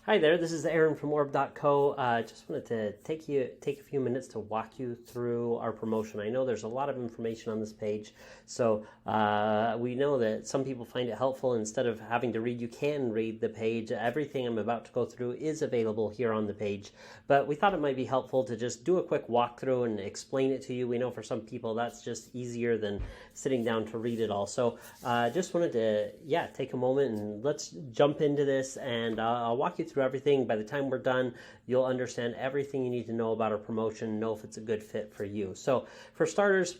Hi there, this is Aaron from orb.co. Just wanted to take a few minutes to walk you through our promotion. I know there's a lot of information on this page, so we know that some people find it helpful. Instead of having to read, you can read the page. Everything I'm about to go through is available here on the page, but we thought it might be helpful to just do a quick walkthrough and explain it to you. We know for some people that's just easier than sitting down to read it all. So just wanted to, take a moment and let's jump into this, and I'll walk you through everything. By the time we're done, you'll understand everything you need to know about our promotion, know if it's a good fit for you. So for starters,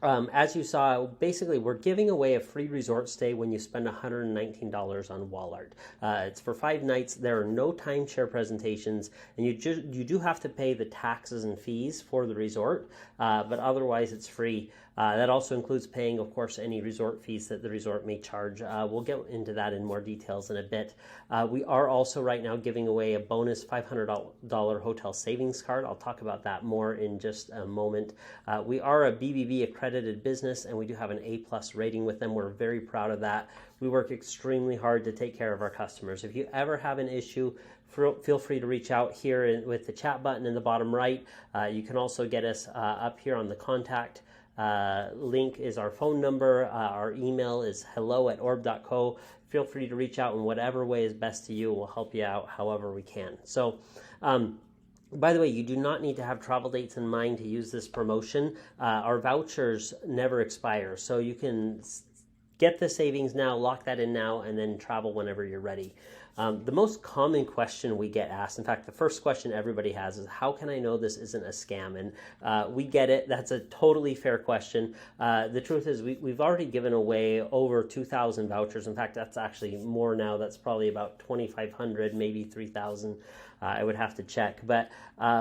as you saw, basically we're giving away a free resort stay when you spend $119 on wall art. It's for 5 nights. There are no timeshare presentations, and you do have to pay the taxes and fees for the resort, but otherwise it's free. That also includes paying, of course, any resort fees that the resort may charge. We'll get into that in more details in a bit. We are also right now giving away a bonus $500 hotel savings card. I'll talk about that more in just a moment. We are a BBB accredited business, and we do have an A+ rating with them. We're very proud of that. We work extremely hard to take care of our customers. If you ever have an issue, feel free to reach out here with the chat button in the bottom right. You can also get us up here on the contact link is our phone number. Our email is hello@orb.co. Feel free to reach out in whatever way is best to you. We'll help you out however we can. So, by the way, you do not need to have travel dates in mind to use this promotion. Our vouchers never expire, so you can get the savings now, lock that in now, and then travel whenever you're ready. The most common question we get asked, in fact, the first question everybody has is, how can I know this isn't a scam? And we get it. That's a totally fair question. The truth is we've already given away over 2,000 vouchers. In fact, that's actually more now. That's probably about 2,500, maybe 3,000. I would have to check. But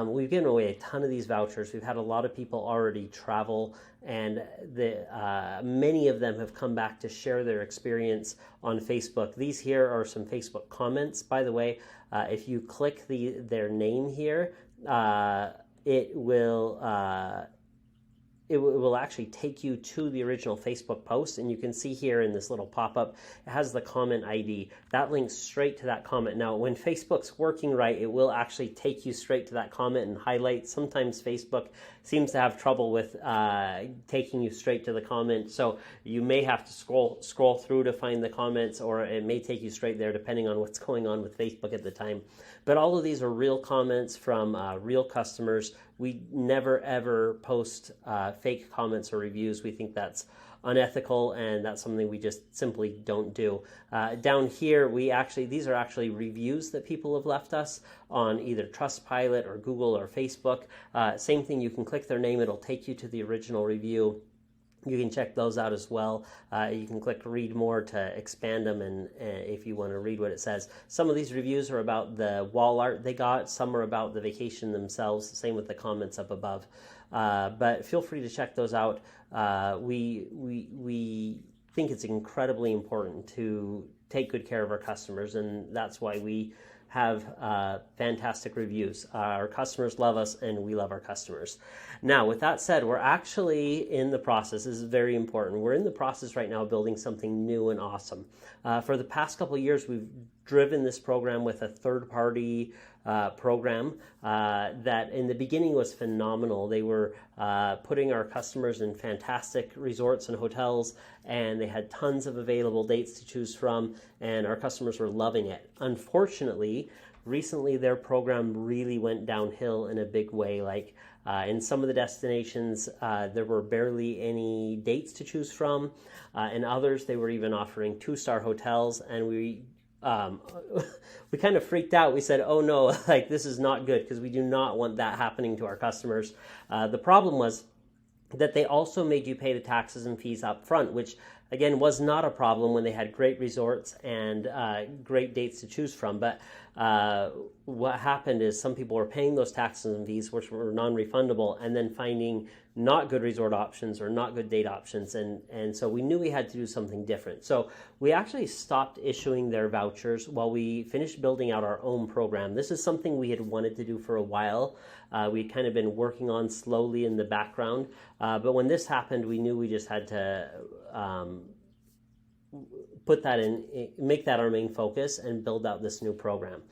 we've given away a ton of these vouchers. We've had a lot of people already travel, and many of them have come back to share their experience on Facebook. These here are some Facebook comments. By the way, if you click their name here, it will actually take you to the original Facebook post, and you can see here in this little pop-up, it has the comment ID. That links straight to that comment. Now, when Facebook's working right, it will actually take you straight to that comment and highlight. Sometimes Facebook seems to have trouble with taking you straight to the comment, so you may have to scroll through to find the comments, or it may take you straight there depending on what's going on with Facebook at the time. But all of these are real comments from real customers. We never ever post fake comments or reviews. We think that's unethical, and that's something we just simply don't do. Down here, these are actually reviews that people have left us on either Trustpilot or Google or Facebook. Same thing, you can click their name, it'll take you to the original review. You can check those out as well. You can click read more to expand them, and if you want to read what it says. Some of these reviews are about the wall art they got. Some are about the vacation themselves. Same with the comments up above. But feel free to check those out. We think it's incredibly important to take good care of our customers, and that's why we have fantastic reviews. Our customers love us, and we love our customers. Now, with that said, we're actually in the process. This is very important. We're in the process right now of building something new and awesome. For the past couple of years, we've driven this program with a third-party program that in the beginning was phenomenal. They were putting our customers in fantastic resorts and hotels, and they had tons of available dates to choose from, and our customers were loving it. Unfortunately, recently their program really went downhill in a big way. Like in some of the destinations, there were barely any dates to choose from. In others, they were even offering 2-star hotels, and we kind of freaked out. We said, oh no, like this is not good, because we do not want that happening to our customers. The problem was that they also made you pay the taxes and fees up front, which again was not a problem when they had great resorts and great dates to choose from. But what happened is some people were paying those taxes and fees, which were non-refundable, and then finding not good resort options or not good date options, and so we knew we had to do something different. So we actually stopped issuing their vouchers while we finished building out our own program. This is something we had wanted to do for a while. We'd kind of been working on slowly in the background, but when this happened, we knew we just had to put that make that our main focus and build out this new program.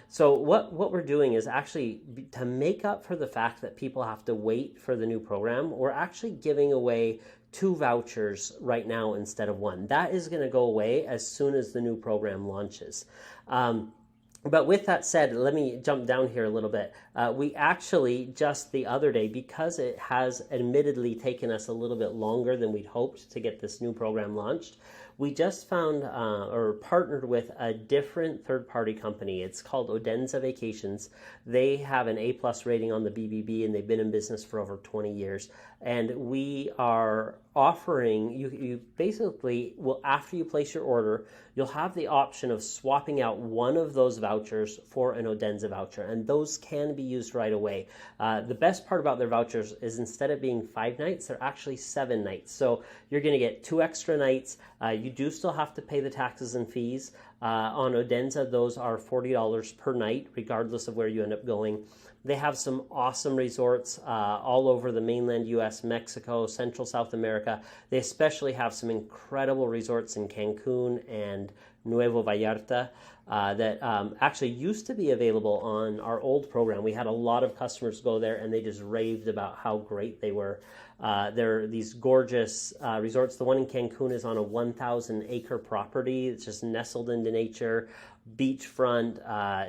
So what we're doing is actually to make up for the fact that people have to wait for the new program, we're actually giving away 2 vouchers right now instead of 1. That is going to go away as soon as the new program launches. But with that said, let me jump down here a little bit. We actually just the other day, because it has admittedly taken us a little bit longer than we'd hoped to get this new program launched, we just found or partnered with a different third-party company. It's called Odenza Vacations. They have an A+ rating on the BBB, and they've been in business for over 20 years. And we are offering, you basically will, after you place your order, you'll have the option of swapping out one of those vouchers for an Odenza voucher, and those can be used right away. The best part about their vouchers is instead of being 5 nights, they're actually 7 nights. So you're going to get 2 extra nights. You do still have to pay the taxes and fees. On Odenza, those are $40 per night, regardless of where you end up going. They have some awesome resorts all over the mainland U.S., Mexico, Central South America. They especially have some incredible resorts in Cancun and Nuevo Vallarta that actually used to be available on our old program. We had a lot of customers go there, and they just raved about how great they were. They're these gorgeous resorts. The one in Cancun is on a 1,000-acre property. It's just nestled into nature, beachfront.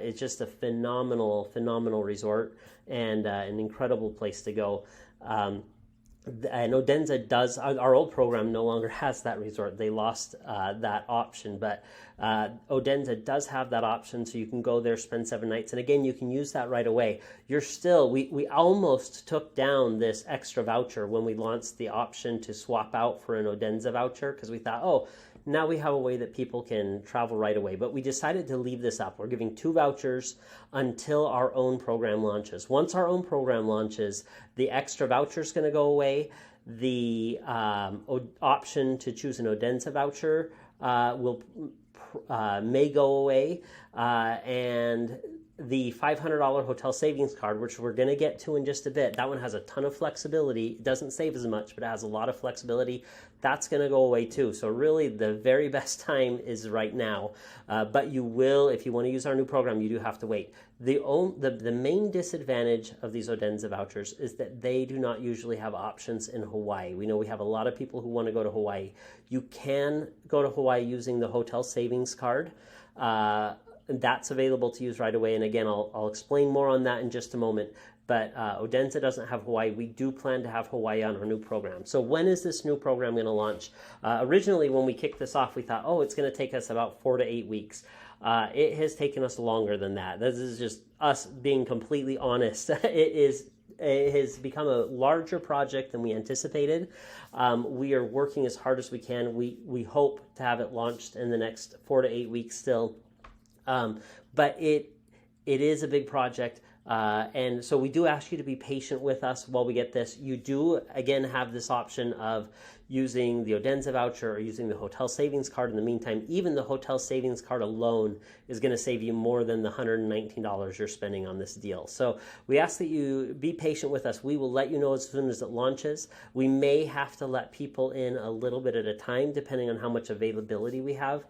It's just a phenomenal resort and an incredible place to go. And Odenza does, our old program no longer has that resort. They lost that option, but Odenza does have that option, so you can go there, spend 7 nights, and again, you can use that right away. You're still, we almost took down this extra voucher when we launched the option to swap out for an Odenza voucher, because we thought, oh, now we have a way that people can travel right away. But we decided to leave this up. We're giving 2 vouchers until our own program launches. Once our own program launches, the extra voucher is going to go away. The option to choose an Odenza voucher may go away. And the $500 hotel savings card, which we're going to get to in just a bit, that one has a ton of flexibility. It doesn't save as much, but it has a lot of flexibility. That's going to go away too. So really the very best time is right now. But you will, if you want to use our new program, you do have to wait. The main disadvantage of these Odenza vouchers is that they do not usually have options in Hawaii. We know we have a lot of people who want to go to Hawaii. You can go to Hawaii using the hotel savings card. And that's available to use right away. And again, I'll explain more on that in just a moment. But Odenza doesn't have Hawaii. We do plan to have Hawaii on our new program. So when is this new program going to launch? Originally, when we kicked this off, we thought, oh, it's going to take us about 4 to 8 weeks. It has taken us longer than that. This is just us being completely honest. It has become a larger project than we anticipated. We are working as hard as we can. We hope to have it launched in the next 4 to 8 weeks still. But it is a big project, and so we do ask you to be patient with us while we get this. You do, again, have this option of using the Odenza voucher or using the hotel savings card in the meantime. Even the hotel savings card alone is going to save you more than the $119 you're spending on this deal. So we ask that you be patient with us. We will let you know as soon as it launches. We may have to let people in a little bit at a time, depending on how much availability we have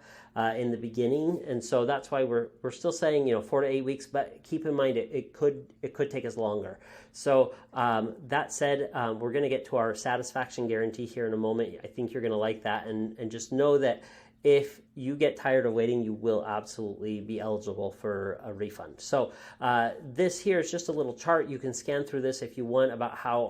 in the beginning. And so that's why we're still saying 4 to 8 weeks, but keep in mind it could take us longer. So that said, we're going to get to our satisfaction guarantee here in a moment. I think you're going to like that, and just know that if you get tired of waiting, you will absolutely be eligible for a refund. So this here is just a little chart. You can scan through this if you want about how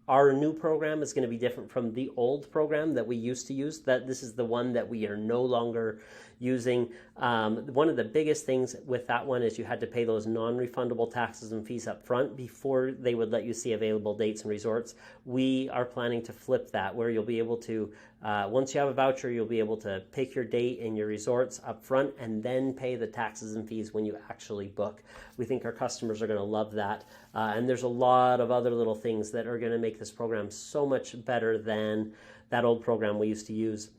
our new program is going to be different from the old program that we used to use. That this is the one that we are no longer using. One of the biggest things with that one is you had to pay those non-refundable taxes and fees up front before they would let you see available dates and resorts. We are planning to flip that, where you'll be able to, once you have a voucher, you'll be able to pick your date and your resorts up front and then pay the taxes and fees when you actually book. We think our customers are going to love that. And there's a lot of other little things that are going to make this program so much better than that old program we used to use.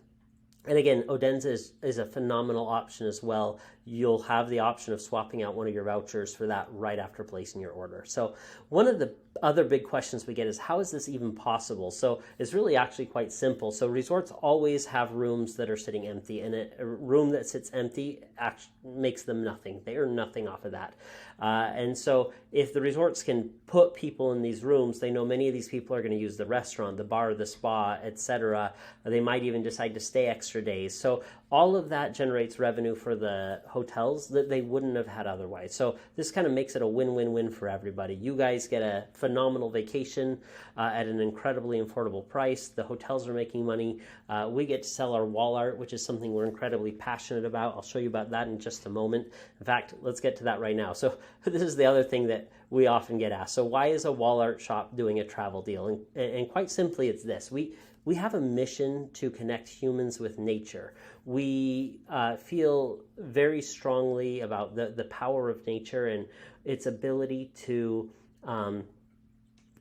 And again, Odenza is a phenomenal option as well. you'll have the option of swapping out one of your vouchers for that right after placing your order. So one of the other big questions we get is, how is this even possible? So it's really actually quite simple. So resorts always have rooms that are sitting empty, and a room that sits empty actually makes them nothing. They earn nothing off of that. And so if the resorts can put people in these rooms, they know many of these people are going to use the restaurant, the bar, the spa, etc. They might even decide to stay extra days. So all of that generates revenue for the hotels that they wouldn't have had otherwise. So this kind of makes it a win-win-win for everybody. You guys get a phenomenal vacation at an incredibly affordable price. The hotels are making money. We get to sell our wall art, which is something we're incredibly passionate about. I'll show you about that in just a moment. In fact, let's get to that right now. So this is the other thing that we often get asked. So why is a wall art shop doing a travel deal? And quite simply, it's this. We have a mission to connect humans with nature. We feel very strongly about the power of nature and its ability to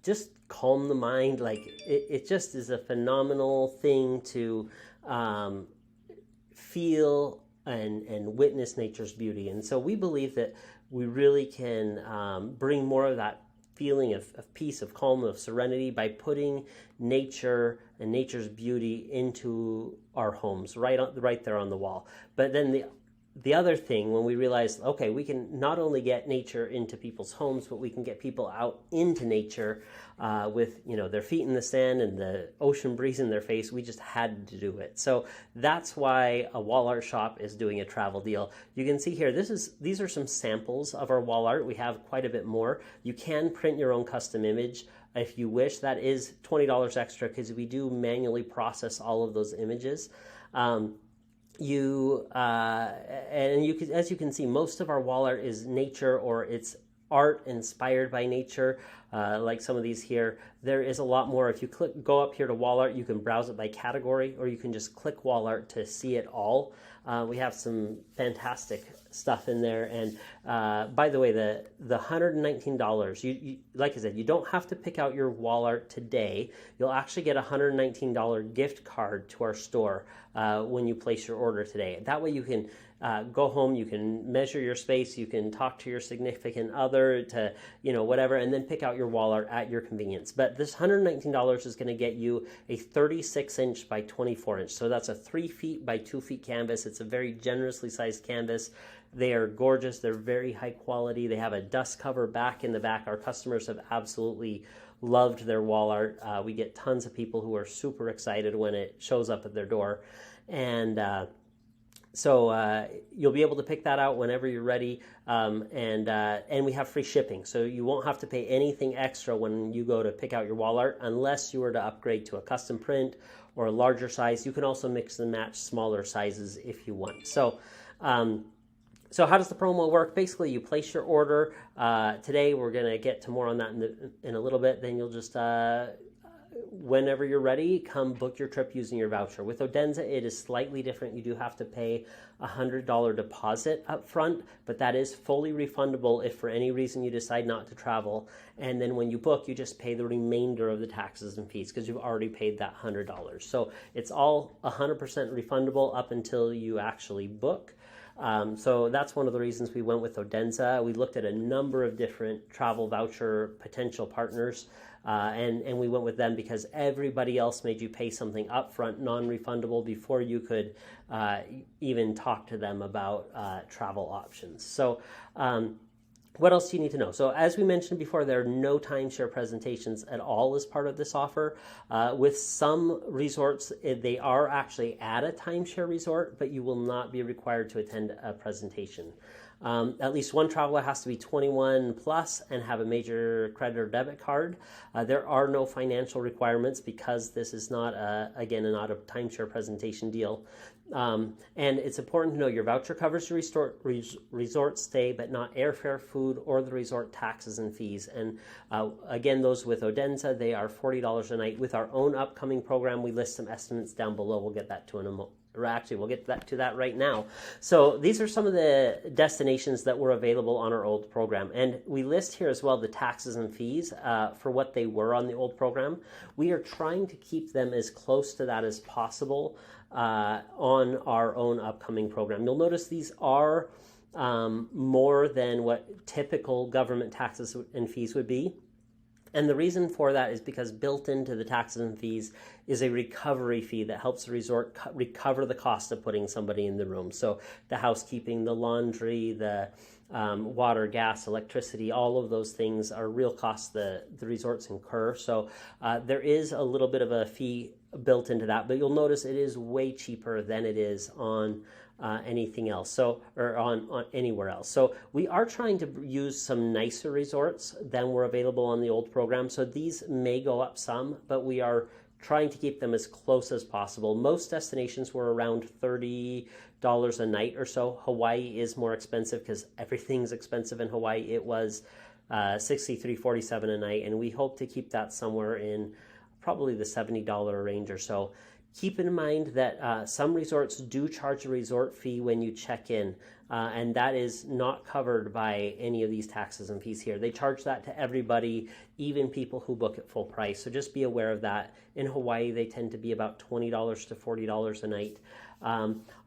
just calm the mind. Like it just is a phenomenal thing to feel and witness nature's beauty. And so we believe that we really can bring more of that feeling of peace, of calm, of serenity by putting nature and nature's beauty into our homes, right there on the wall. But then the other thing, when we realize, okay, we can not only get nature into people's homes, but we can get people out into nature with their feet in the sand and the ocean breeze in their face. We just had to do it. So that's why a wall art shop is doing a travel deal. You can see here, these are some samples of our wall art. We have quite a bit more. You can print your own custom image if you wish. That is $20 extra because we do manually process all of those images. As you can see, most of our wall art is nature, or it's art inspired by nature, like some of these here. There is a lot more. If you go up here to wall art, you can browse it by category, or you can just click wall art to see it all. We have some fantastic stuff in there. And by the way, the $119, you like I said, you don't have to pick out your wall art today. You'll actually get a $119 gift card to our store when you place your order today. That way you can go home, you can measure your space, you can talk to your significant other to, whatever, and then pick out your wall art at your convenience. But this $119 is going to get you a 36-inch by 24-inch. So that's a 3 feet by 2 feet canvas. It's a very generously sized canvas. They are gorgeous. They're very high quality. They have a dust cover back in the back. Our customers have absolutely loved their wall art. We get tons of people who are super excited when it shows up at their door. And so you'll be able to pick that out whenever you're ready, and we have free shipping, so you won't have to pay anything extra when you go to pick out your wall art, unless you were to upgrade to a custom print or a larger size. You can also mix and match smaller sizes if you want. So how does the promo work? Basically, you place your order today. We're going to get to more on that in a little bit. Then you'll just whenever you're ready, come book your trip using your voucher. With Odenza, it is slightly different. You do have to pay a $100 deposit up front, but that is fully refundable if for any reason you decide not to travel. And then when you book, you just pay the remainder of the taxes and fees because you've already paid that $100. So it's all 100% refundable up until you actually book. So that's one of the reasons we went with Odenza. We looked at a number of different travel voucher potential partners, and we went with them because everybody else made you pay something upfront, non-refundable, before you could even talk to them about travel options. So what else do you need to know? So as we mentioned before, there are no timeshare presentations at all as part of this offer. With some resorts, they are actually at a timeshare resort, but you will not be required to attend a presentation. At least one traveler has to be 21 plus and have a major credit or debit card. There are no financial requirements because this is not, again, not a timeshare presentation deal. And it's important to know your voucher covers your resort stay, but not airfare, food, or the resort taxes and fees. And again, those with Odenza, they are $40 a night. With our own upcoming program, we list some estimates down below. We'll get that to in a moment. Actually, we'll get to that right now. So these are some of the destinations that were available on our old program. And we list here as well the taxes and fees for what they were on the old program. We are trying to keep them as close to that as possible on our own upcoming program. You'll notice these are more than what typical government taxes and fees would be. And the reason for that is because built into the taxes and fees is a recovery fee that helps the resort recover the cost of putting somebody in the room. So the housekeeping, the laundry, the water, gas, electricity, all of those things are real costs the resorts incur. So there is a little bit of a fee built into that, but you'll notice it is way cheaper than it is on anything else, or on anywhere else. So we are trying to use some nicer resorts than were available on the old program. So these may go up some, but we are trying to keep them as close as possible. Most destinations were around $30 a night or so. Hawaii is more expensive because everything's expensive in Hawaii. It was $63.47 a night, and we hope to keep that somewhere in probably the $70 range or so. Keep in mind that some resorts do charge a resort fee when you check in, and that is not covered by any of these taxes and fees here. They charge that to everybody, even people who book at full price. So just be aware of that. In Hawaii, they tend to be about $20 to $40 a night.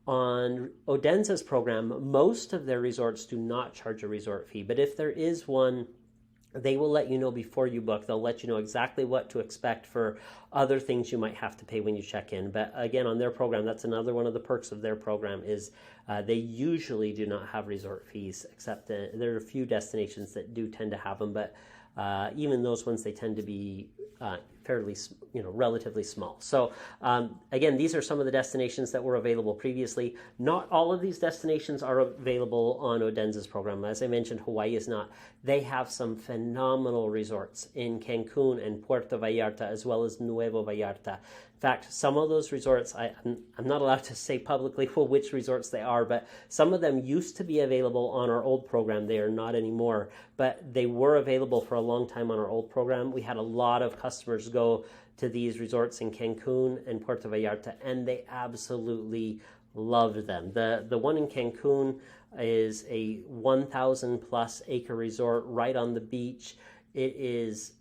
On Odenza's program, most of their resorts do not charge a resort fee, but if there is one, they will let you know before you book. They'll let you know exactly what to expect for other things you might have to pay when you check in. But again, on their program, that's another one of the perks of their program is they usually do not have resort fees, except there are a few destinations that do tend to have them. But even those ones, they tend to be fairly, relatively small. So again, these are some of the destinations that were available previously. Not all of these destinations are available on Odenza's program. As I mentioned, Hawaii is not. They have some phenomenal resorts in Cancun and Puerto Vallarta, as well as Nuevo Vallarta. In fact, some of those resorts, I'm not allowed to say publicly which resorts they are, but some of them used to be available on our old program. They are not anymore, but they were available for a long time on our old program. We had a lot of customers go to these resorts in Cancun and Puerto Vallarta, and they absolutely loved them. The one in Cancun is a 1,000 plus acre resort right on the beach. It is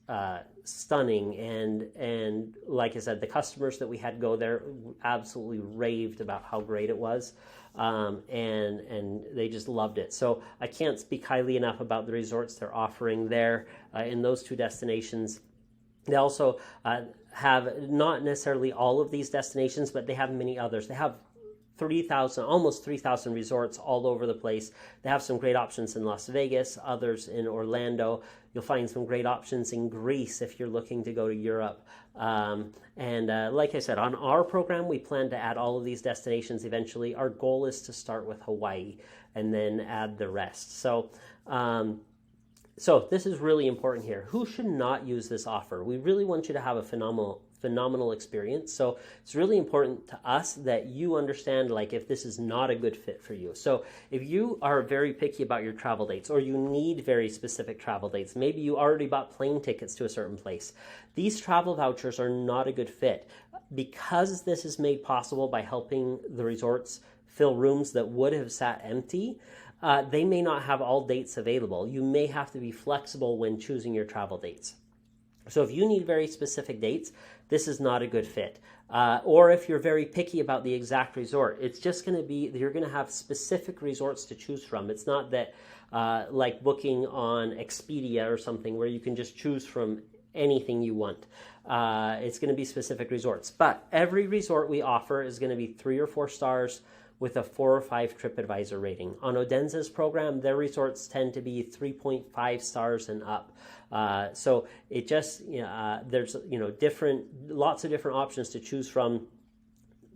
stunning, and like I said, the customers that we had go there absolutely raved about how great it was, and they just loved it. So I can't speak highly enough about the resorts they're offering there in those two destinations. They also have not necessarily all of these destinations, but they have many others. They have almost 3,000 resorts all over the place. They have some great options in Las Vegas, others in Orlando. You'll find some great options in Greece if you're looking to go to Europe. Like I said, on our program, we plan to add all of these destinations eventually. Our goal is to start with Hawaii and then add the rest. So this is really important here. Who should not use this offer? We really want you to have a phenomenal experience. So it's really important to us that you understand if this is not a good fit for you. So if you are very picky about your travel dates, or you need very specific travel dates, maybe you already bought plane tickets to a certain place, these travel vouchers are not a good fit. Because this is made possible by helping the resorts fill rooms that would have sat empty, they may not have all dates available. You may have to be flexible when choosing your travel dates. So if you need very specific dates, this is not a good fit. Or if you're very picky about the exact resort, it's just going to be, you're going to have specific resorts to choose from. It's not that like booking on Expedia or something where you can just choose from anything you want. It's going to be specific resorts. But every resort we offer is going to be 3 or 4 stars with a 4 or 5 TripAdvisor rating. On Odenza's program, their resorts tend to be 3.5 stars and up. So it just, there's, lots of different options to choose from,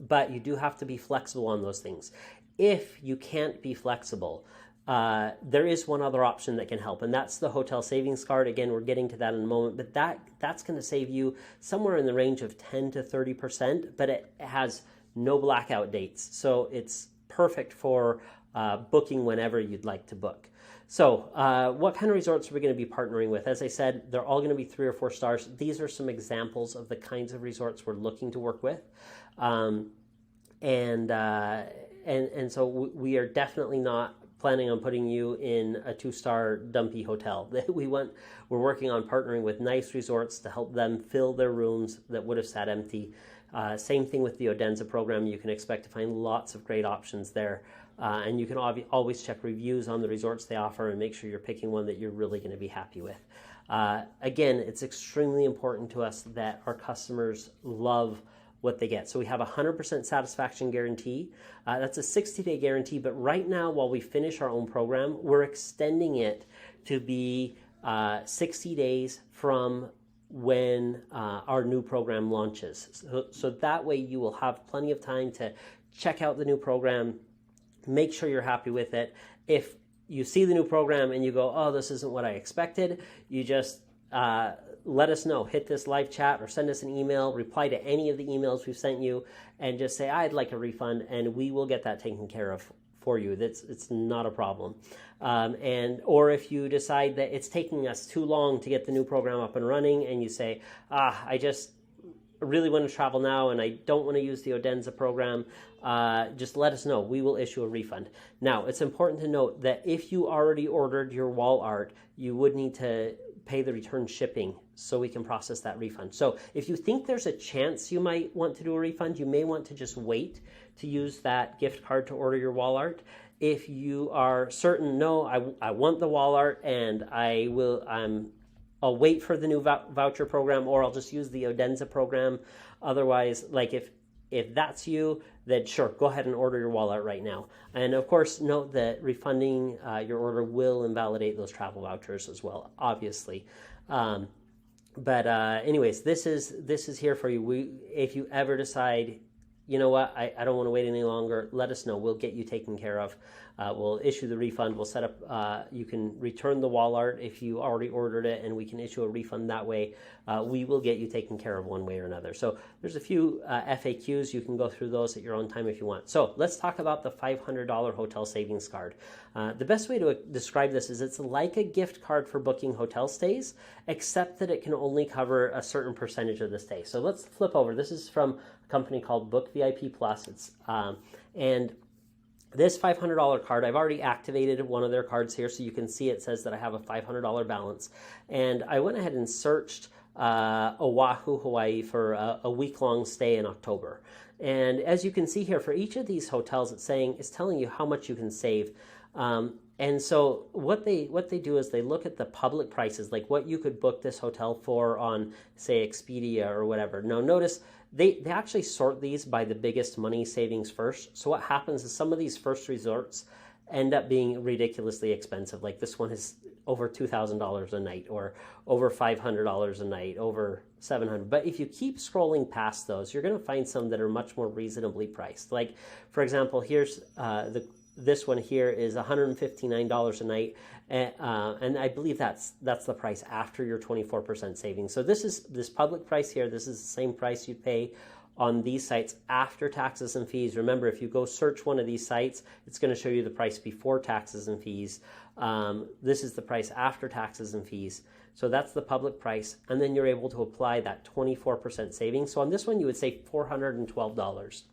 but you do have to be flexible on those things. If you can't be flexible, there is one other option that can help, and that's the hotel savings card. Again, we're getting to that in a moment, but that's going to save you somewhere in the range of 10 to 30%, but it has no blackout dates. So it's perfect for booking whenever you'd like to book. So what kind of resorts are we going to be partnering with? As I said, they're all going to be 3 or 4 stars. These are some examples of the kinds of resorts we're looking to work with. And so we are definitely not planning on putting you in a 2-star dumpy hotel. We're working on partnering with nice resorts to help them fill their rooms that would have sat empty. Same thing with the Odenza program. You can expect to find lots of great options there. And you can always check reviews on the resorts they offer and make sure you're picking one that you're really going to be happy with. Again, it's extremely important to us that our customers love what they get. So we have a 100% satisfaction guarantee. That's a 60-day guarantee, but right now, while we finish our own program, we're extending it to be 60 days from when our new program launches. So that way you will have plenty of time to check out the new program, make sure you're happy with it. If you see the new program and you go, oh, this isn't what I expected, you just let us know. Hit this live chat or send us an email, reply to any of the emails we've sent you, and just say, I'd like a refund, and we will get that taken care of for you. It's not a problem. Or if you decide that it's taking us too long to get the new program up and running, and you say, I just really want to travel now and I don't want to use the Odenza program, just let us know. We will issue a refund. Now, it's important to note that if you already ordered your wall art, you would need to pay the return shipping so we can process that refund. So if you think there's a chance you might want to do a refund, you may want to just wait to use that gift card to order your wall art. If you are certain, no, I want the wall art and I'll wait for the new voucher program, or I'll just use the Odenza program. Otherwise, like if that's you, then sure, go ahead and order your wall art right now. And of course, note that refunding your order will invalidate those travel vouchers as well, obviously. Anyways, this is here for you. If you ever decide, you know what, I don't want to wait any longer, let us know. We'll get you taken care of. We'll issue the refund. We'll set up, you can return the wall art if you already ordered it, and we can issue a refund that way. We will get you taken care of one way or another. So there's a few FAQs. You can go through those at your own time if you want. So let's talk about the $500 hotel savings card. The best way to describe this is it's like a gift card for booking hotel stays, except that it can only cover a certain percentage of the stay. So let's flip over. This is from a company called Book VIP Plus. And this $500 card, I've already activated one of their cards here, so you can see it says that I have a $500 balance. And I went ahead and searched Oahu, Hawaii for a week-long stay in October. And as you can see here, for each of these hotels, it's telling you how much you can save. And so what they do is they look at the public prices, like what you could book this hotel for on, say, Expedia or whatever. Now, notice they actually sort these by the biggest money savings first. So what happens is some of these first resorts end up being ridiculously expensive. Like this one is over $2,000 a night, or over $500 a night, over $700. But if you keep scrolling past those, you're going to find some that are much more reasonably priced. Like, for example, here's this one here is $159 a night, and I believe that's the price after your 24% savings. So this public price here. This is the same price you pay on these sites after taxes and fees. Remember, if you go search one of these sites, it's going to show you the price before taxes and fees. This is the price after taxes and fees. So that's the public price, and then you're able to apply that 24% savings. So on this one, you would save $412.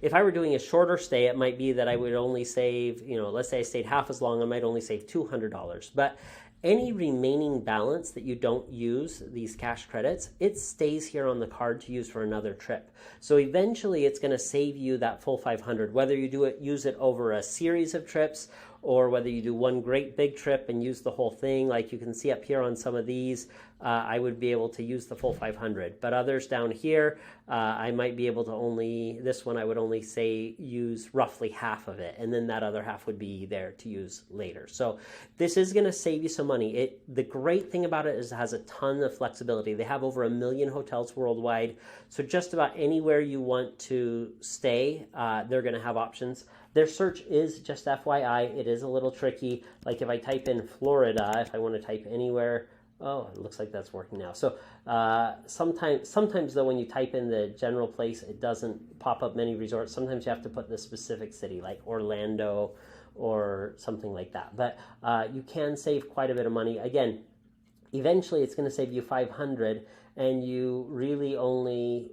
If I were doing a shorter stay, it might be that I would only save, let's say I stayed half as long, I might only save $200. But any remaining balance that you don't use, these cash credits, it stays here on the card to use for another trip. So eventually it's going to save you that full $500, whether you use it over a series of trips, or whether you do one great big trip and use the whole thing. Like you can see up here on some of these, I would be able to use the full 500. But others down here, I might be able to this one I would only say use roughly half of it. And then that other half would be there to use later. So this is going to save you some money. The great thing about it is it has a ton of flexibility. They have over 1 million hotels worldwide. So just about anywhere you want to stay, they're going to have options. Their search is, just FYI, it is a little tricky. Like if I type in Florida, if I want to type anywhere, oh, it looks like that's working now. So sometimes though, when you type in the general place, it doesn't pop up many resorts. Sometimes you have to put the specific city, like Orlando or something like that. But you can save quite a bit of money. Again, eventually it's going to save you $500, and you really only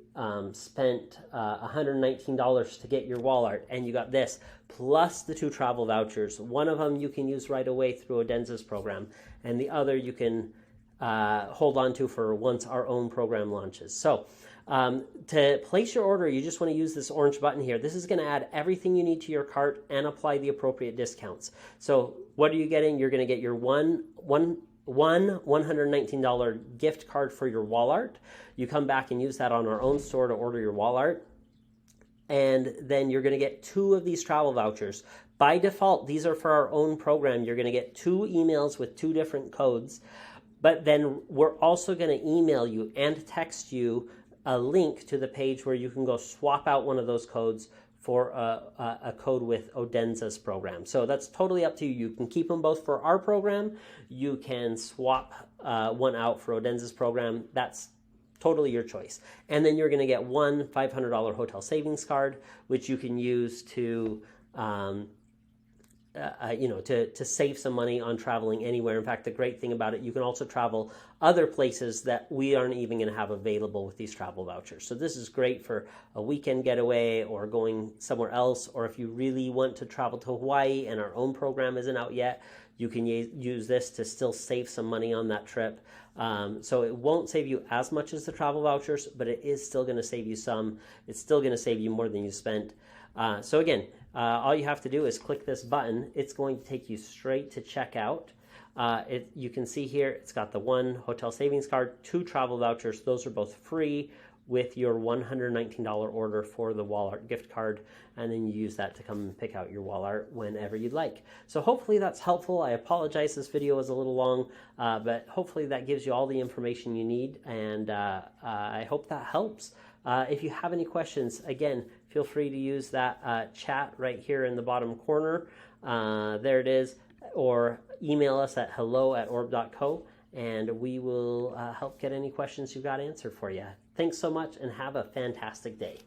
spent $119 to get your wall art, and you got this, plus the 2 travel vouchers. One of them you can use right away through Odenza's program, and the other you can hold on to for once our own program launches. So To place your order, you just want to use this orange button here. This is going to add everything you need to your cart and apply the appropriate discounts. So what are you getting? You're going to get your one $119 gift card for your wall art. You come back and use that on our own store to order your wall art. And then you're going to get 2 of these travel vouchers. By default, these are for our own program. You're going to get 2 emails with 2 different codes. But then we're also going to email you and text you a link to the page where you can go swap out one of those codes for a code with Odenza's program. So that's totally up to you. You can keep them both for our program. You can swap one out for Odenza's program. That's totally your choice. And then you're going to get one $500 hotel savings card, which you can use to to save some money on traveling anywhere. In fact, the great thing about it, you can also travel other places that we aren't even going to have available with these travel vouchers. So this is great for a weekend getaway or going somewhere else, or if you really want to travel to Hawaii and our own program isn't out yet, you can use this to still save some money on that trip. So it won't save you as much as the travel vouchers, but it is still going to save you some. It's still going to save you more than you spent. So again, all you have to do is click this button. It's going to take you straight to checkout. You can see here, it's got the 1 hotel savings card, 2 travel vouchers. Those are both free with your $119 order for the wall art gift card. And then you use that to come and pick out your wall art whenever you'd like. So hopefully that's helpful. I apologize this video was a little long, but hopefully that gives you all the information you need. And I hope that helps. If you have any questions, again, feel free to use that chat right here in the bottom corner. There it is. Or email us at hello@orb.co, and we will help get any questions you've got answered for you. Thanks so much, and have a fantastic day.